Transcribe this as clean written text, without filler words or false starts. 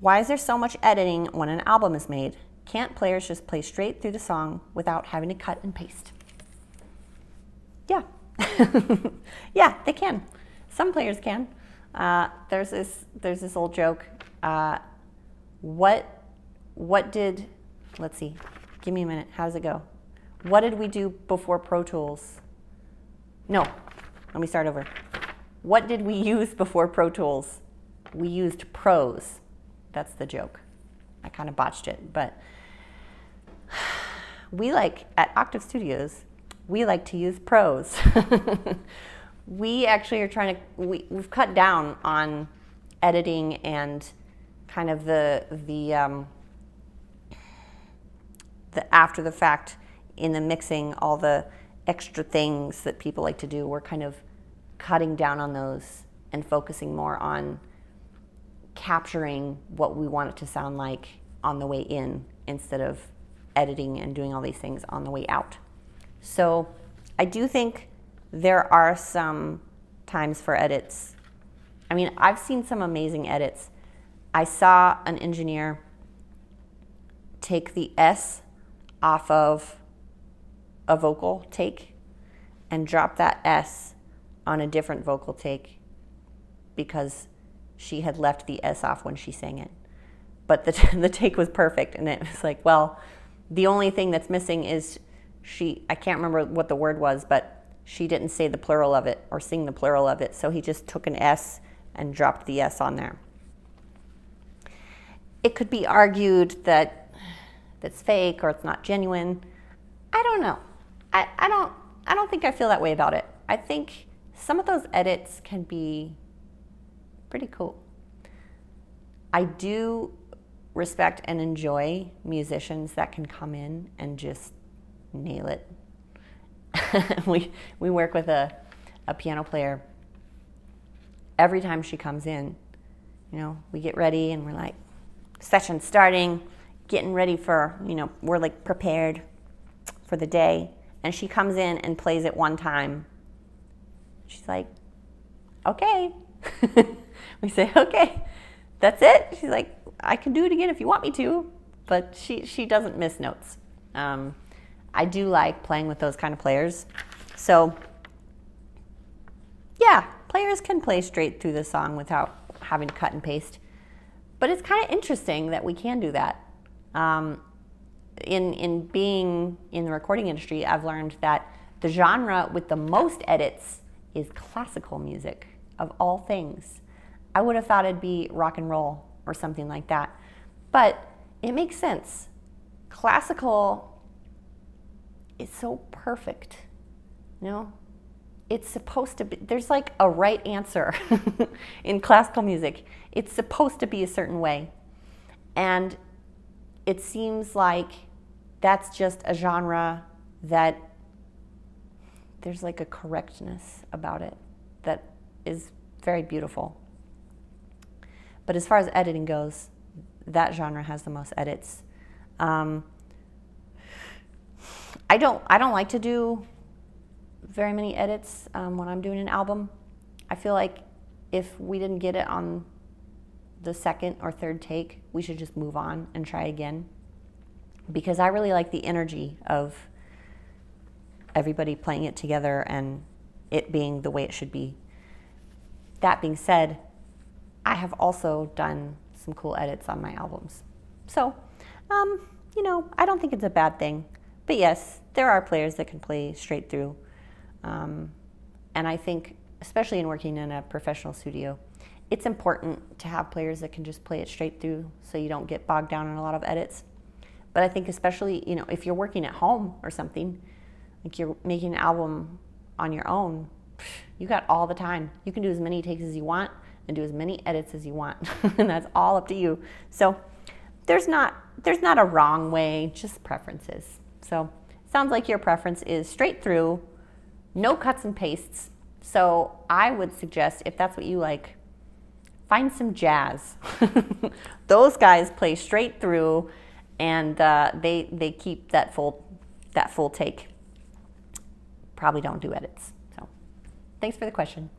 Why is there so much editing when an album is made? Can't players just play straight through the song without having to cut and paste? Yeah. Yeah, they can. Some players can. There's this old joke. What did, let's see, give me a minute. How does it go? What did we do before Pro Tools? No, let me start over. What did we use before Pro Tools? We used Pros. That's the joke. I kind of botched it, but we at Octave Studios, we like to use Pros. We actually are trying to, we've cut down on editing and kind of the after the fact in the mixing, all the extra things that people like to do. We're kind of cutting down on those and focusing more on capturing what we want it to sound like on the way in instead of editing and doing all these things on the way out. So I do think there are some times for edits. I mean, I've seen some amazing edits. I saw an engineer take the S off of a vocal take and drop that S on a different vocal take because she had left the S off when she sang it. But the take was perfect, and it was like, well, the only thing that's missing is I can't remember what the word was, but she didn't say the plural of it or sing the plural of it, so he just took an S and dropped the S on there. It could be argued that it's fake or it's not genuine. I don't know. I don't think I feel that way about it. I think some of those edits can be pretty cool. I do respect and enjoy musicians that can come in and just nail it. We work with a piano player. Every time she comes in, we get ready and we're like, session starting, getting ready for, we're like prepared for the day. And she comes in and plays it one time. She's like, okay. We say, okay, that's it. She's like, I can do it again if you want me to. But she doesn't miss notes. I do like playing with those kind of players. So yeah, players can play straight through the song without having to cut and paste. But it's kind of interesting that we can do that. In being in the recording industry, I've learned that the genre with the most edits is classical music, of all things. I would have thought it'd be rock and roll or something like that. But it makes sense. Classical is so perfect, It's supposed to be, there's like a right answer in classical music. It's supposed to be a certain way. And it seems like that's just a genre that there's like a correctness about it that is very beautiful. But as far as editing goes, that genre has the most edits. I don't like to do very many edits when I'm doing an album. I feel like if we didn't get it on the second or third take, we should just move on and try again. Because I really like the energy of everybody playing it together and it being the way it should be. That being said, I have also done some cool edits on my albums. So, I don't think it's a bad thing. But yes, there are players that can play straight through. And I think, especially in working in a professional studio, it's important to have players that can just play it straight through so you don't get bogged down in a lot of edits. But I think especially, if you're working at home or something, like you're making an album on your own, you got all the time. You can do as many takes as you want and do as many edits as you want. And that's all up to you. So there's not a wrong way, just preferences. So it sounds like your preference is straight through, no cuts and pastes. So I would suggest, if that's what you like, find some jazz. Those guys play straight through, and they keep that full take. Probably don't do edits. So thanks for the question.